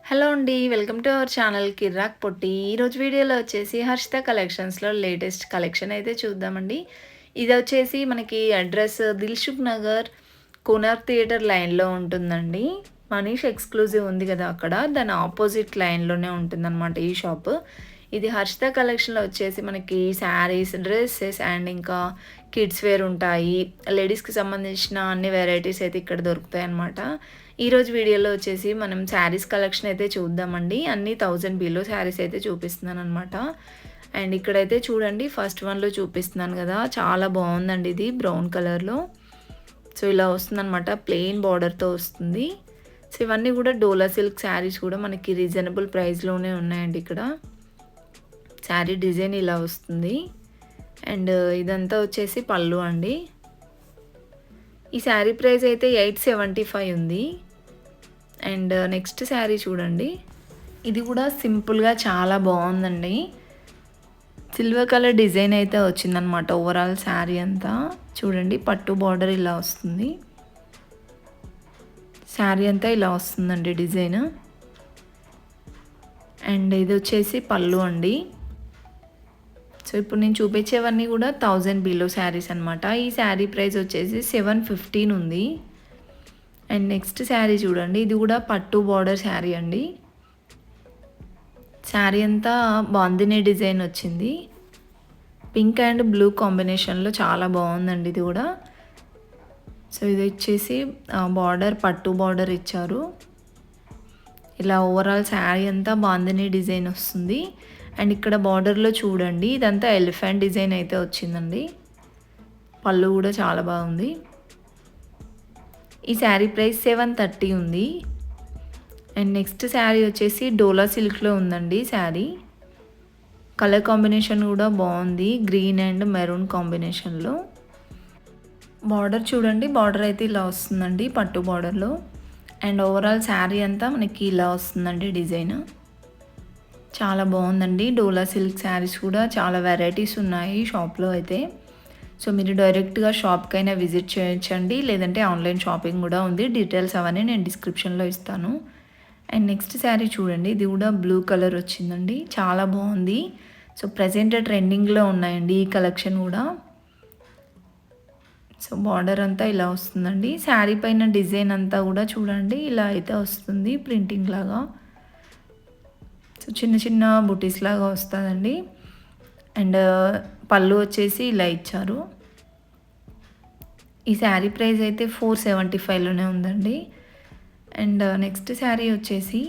Hello అండి. Welcome to our channel కిర్రాక్ పొట్టి. ఈరోజు వీడియోలో వచ్చేసి హర్షిత కలెక్షన్స్‌లో లేటెస్ట్ కలెక్షన్ అయితే చూద్దామండి. ఇదొచ్చేసి మనకి అడ్రస్ దిల్‌సుఖ్ నగర్, కోనార్క్ థియేటర్ లైన్‌లో ఉంటుందండి. మనీష్ ఎక్స్‌క్లూజివ్ ఉంది కదా అక్కడ. దాని ఆపోజిట్ లైన్‌లోనే ఉంటుందనమాట ఈ షాపు. ఇది హర్షిత కలెక్షన్‌లో వచ్చేసి మనకి శారీస్, డ్రెసెస్ అండ్ ఇంకా కిడ్స్ వేర్ ఉంటాయి. లేడీస్‌కి సంబంధించిన అన్ని వెరైటీస్ అయితే ఇక్కడ దొరుకుతాయన్నమాట. ఈరోజు వీడియోలో వచ్చేసి మనం శారీస్ కలెక్షన్ అయితే చూద్దామండి. అన్నీ 1000 బిలో శారీస్ అయితే చూపిస్తున్నాననమాట. అండ్ ఇక్కడైతే చూడండి ఫస్ట్ వన్‌లో చూపిస్తున్నాను కదా! చాలా బావుందండి ఇది బ్రౌన్ కలర్‌లో. సో, ఇలా వస్తుందనమాట. ప్లెయిన్ బార్డర్‌తో వస్తుంది. సో, ఇవన్నీ కూడా డోలా సిల్క్ శారీస్ కూడా మనకి రీజనబుల్ ప్రైస్‌లోనే ఉన్నాయండి ఇక్కడ. శారీ డిజైన్ ఇలా వస్తుంది. అండ్ ఇదంతా వచ్చేసి పళ్ళు అండి. ఈ శారీ ప్రైస్ అయితే 875 ఉంది. అండ్ నెక్స్ట్ శారీ చూడండి. ఇది కూడా సింపుల్‌గా చాలా బావుందండి. సిల్వర్ కలర్ డిజైన్ అయితే వచ్చిందనమాట ఓవరాల్ శారీ అంతా. చూడండి పట్టు బార్డర్ ఇలా వస్తుంది. శారీ అంతా ఇలా వస్తుందండి డిజైన్. అండ్ ఇది వచ్చేసి పళ్ళు అండి. సో, ఇప్పుడు నేను చూపించేవన్నీ కూడా 1000 బిలో శారీస్ అనమాట. ఈ శారీ ప్రైస్ వచ్చేసి 715 ఉంది. అండ్ నెక్స్ట్ శారీ చూడండి. ఇది కూడా పట్టు బార్డర్ శారీ అండి. శారీ అంతా బాందిని డిజైన్ వచ్చింది. పింక్ అండ్ బ్లూ కాంబినేషన్లో చాలా బాగుందండి ఇది కూడా. సో, ఇది వచ్చేసి బార్డర్ పట్టు బార్డర్ ఇచ్చారు. ఇలా ఓవరాల్ శారీ అంతా బాందిని డిజైన్ వస్తుంది. అండ్ ఇక్కడ బార్డర్లో చూడండి ఇదంతా ఎలిఫెంట్ డిజైన్ అయితే వచ్చిందండి. పళ్ళు కూడా చాలా బాగుంది. ఈ శారీ ప్రైస్ 730 ఉంది. అండ్ నెక్స్ట్ శారీ వచ్చేసి డోలా సిల్క్లో ఉందండి శారీ. కలర్ కాంబినేషన్ కూడా బాగుంది. గ్రీన్ అండ్ మెరూన్ కాంబినేషన్లో. బార్డర్ చూడండి. బార్డర్ అయితే ఇలా వస్తుందండి పట్టు బార్డర్లో. అండ్ ఓవరాల్ శారీ అంతా మనకి ఇలా వస్తుందండి డిజైన్. చాలా బాగుందండి. డోలా సిల్క్ శారీస్ కూడా చాలా వెరైటీస్ ఉన్నాయి షాప్లో అయితే. సో, మీరు డైరెక్ట్‌గా షాప్‌కైనా విజిట్ చేయొచ్చండి. లేదంటే ఆన్లైన్ షాపింగ్ కూడా ఉంది. డీటెయిల్స్ అవన్నీ నేను డిస్క్రిప్షన్‌లో ఇస్తాను. అండ్ నెక్స్ట్ శారీ చూడండి. ఇది కూడా బ్లూ కలర్ వచ్చిందండి. చాలా బాగుంది. సో, ప్రెజెంట్ ట్రెండింగ్‌లో ఉన్నాయండి ఈ కలెక్షన్ కూడా. సో, బార్డర్ అంతా ఇలా వస్తుందండి. శారీ పైన డిజైన్ అంతా కూడా చూడండి ఇలా అయితే వస్తుంది ప్రింటింగ్ లాగా. సో, చిన్న చిన్న బుటీస్ లాగా వస్తుందండి. అండ్ పళ్ళు వచ్చేసి ఇలా ఇచ్చారు. ఈ శారీ ప్రైస్ అయితే 475లోనే ఉందండి. అండ్ నెక్స్ట్ శారీ వచ్చేసి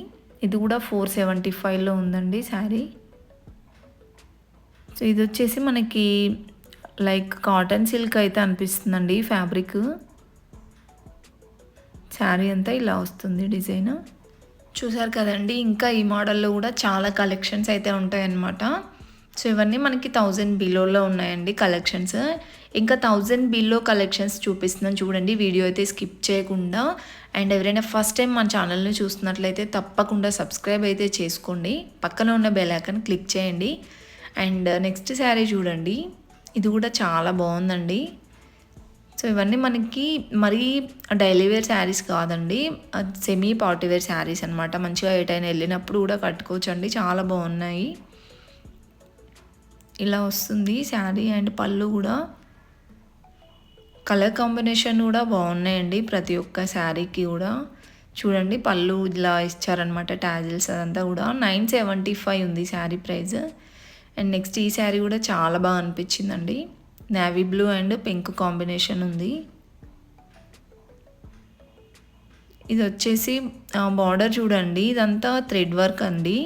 ఇది కూడా 475లో ఉందండి శారీ. సో, ఇది వచ్చేసి మనకి లైక్ కాటన్ సిల్క్ అయితే అనిపిస్తుందండి ఫ్యాబ్రిక్. శారీ అంతా ఇలా వస్తుంది డిజైన్. చూసారు కదండి. ఇంకా ఈ మోడల్లో కూడా చాలా కలెక్షన్స్ అయితే ఉంటాయన్నమాట. సో, ఇవన్నీ మనకి 1000 బిలోలో ఉన్నాయండి కలెక్షన్స్. ఇంకా 1000 బిలో కలెక్షన్స్ చూపిస్తున్నాను చూడండి. వీడియో అయితే స్కిప్ చేయకుండా. అండ్ ఎవరైనా ఫస్ట్ టైం మన ఛానల్ని చూస్తున్నట్లయితే తప్పకుండా సబ్స్క్రైబ్ అయితే చేసుకోండి. పక్కన ఉన్న బెల్ ఐకాన్ క్లిక్ చేయండి. అండ్ నెక్స్ట్ శారీ చూడండి. ఇది కూడా చాలా బాగుందండి. సో, ఇవన్నీ మనకి మరీ డైలీ వేర్ శారీస్ కాదండి. సెమీ పార్టీ వేర్ శారీస్ అనమాట. మంచిగా ఎటైనా వెళ్ళినప్పుడు కూడా కట్టుకోవచ్చండి. చాలా బాగున్నాయి. ఇలా వస్తుంది శారీ అండ్ పళ్ళు కూడా. కలర్ కాంబినేషన్ కూడా బాగున్నాయండి ప్రతి ఒక్క శారీకి కూడా. చూడండి పళ్ళు ఇలా ఇచ్చారనమాట టాజిల్స్ అదంతా కూడా. 975 ఉంది శారీ ప్రైస్. అండ్ నెక్స్ట్ ఈ శారీ కూడా చాలా బాగా అనిపించిందండి. Navy blue and pink combination ఉంది. ఇది వచ్చేసి బార్డర్ చూడండి. ఇదంతా థ్రెడ్ వర్క్ అండి.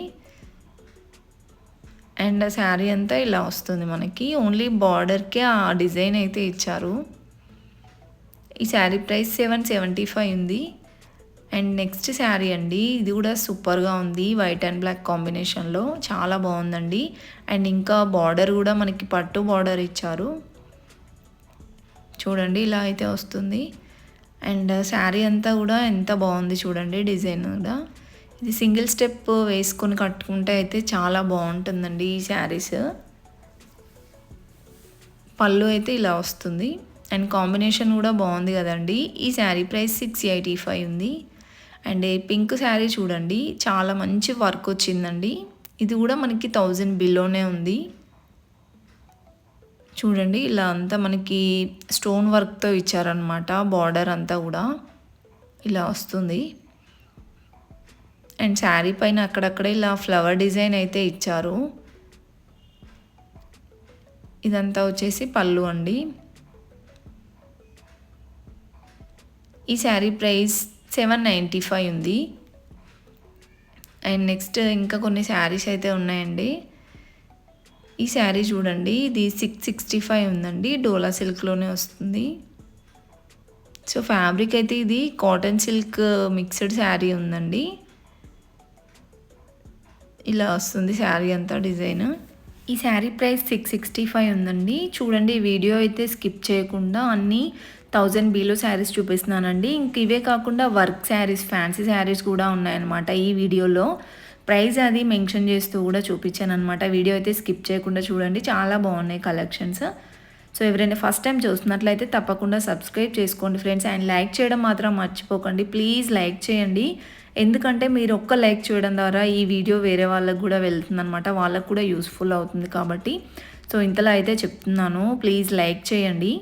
అండ్ శారీ అంతా ఇలా వస్తుంది మనకి. ఓన్లీ బార్డర్కే ఆ డిజైన్ అయితే ఇచ్చారు. ఈ శారీ ప్రైస్ 775 ఉంది. అండ్ నెక్స్ట్ శారీ అండి. ఇది కూడా సూపర్గా ఉంది. వైట్ అండ్ బ్లాక్ కాంబినేషన్లో చాలా బాగుందండి. అండ్ ఇంకా బార్డర్ కూడా మనకి పట్టు బార్డర్ ఇచ్చారు. చూడండి ఇలా అయితే వస్తుంది. అండ్ శారీ అంతా కూడా ఎంత బాగుంది చూడండి డిజైన్ కూడా. ఇది సింగిల్ స్టెప్ వేసుకొని కట్టుకుంటే అయితే చాలా బాగుంటుందండి ఈ శారీస్. పళ్ళు అయితే ఇలా వస్తుంది. అండ్ కాంబినేషన్ కూడా బాగుంది కదండి. ఈ శారీ ప్రైస్ 685 ఉంది. అండ్ ఈ పింక్ శారీ చూడండి, చాలా మంచి వర్క్ వచ్చిందండి. ఇది కూడా మనకి 1000 బిలోనే ఉంది. చూడండి ఇలా అంతా మనకి స్టోన్ వర్క్తో ఇచ్చారనమాట. బార్డర్ అంతా కూడా ఇలా వస్తుంది. అండ్ శారీ పైన అక్కడక్కడ ఇలా ఫ్లవర్ డిజైన్ అయితే ఇచ్చారు. ఇదంతా వచ్చేసి పళ్ళు అండి. ఈ శారీ ప్రైస్ 795 ఉంది. అండ్ నెక్స్ట్ ఇంకా కొన్ని శారీస్ అయితే ఉన్నాయండి. ఈ శారీ చూడండి, ఇది 665 ఉందండి. డోలా సిల్క్లోనే వస్తుంది. సో ఫ్యాబ్రిక్ అయితే ఇది కాటన్ సిల్క్ మిక్స్డ్ శారీ ఉందండి. ఇలా వస్తుంది శారీ అంతా డిజైన్. ఈ శారీ ప్రైస్ 665 ఉందండి. చూడండి ఈ వీడియో అయితే స్కిప్ చేయకుండా అన్నీ 1000 బిలో శారీస్ చూపిస్తున్నానండి. ఇంక ఇవే కాకుండా వర్క్ శారీస్, ఫ్యాన్సీ శారీస్ కూడా ఉన్నాయన్నమాట ఈ వీడియోలో. ప్రైస్ అది మెన్షన్ చేస్తూ కూడా చూపించాను అనమాట. వీడియో అయితే స్కిప్ చేయకుండా చూడండి, చాలా బాగున్నాయి కలెక్షన్స్. సో ఎవరైనా ఫస్ట్ టైం చూస్తున్నట్లయితే తప్పకుండా సబ్స్క్రైబ్ చేసుకోండి ఫ్రెండ్స్. అండ్ లైక్ చేయడం మాత్రం మర్చిపోకండి, ప్లీజ్ లైక్ చేయండి. ఎందుకంటే మీరు ఒక్క లైక్ చేయడం ద్వారా ఈ వీడియో వేరే వాళ్ళకు కూడా వెళ్తుందనమాట, వాళ్ళకు కూడా యూస్ఫుల్ అవుతుంది కాబట్టి. సో ఇంతలో అయితే చెప్తున్నాను, ప్లీజ్ లైక్ చేయండి.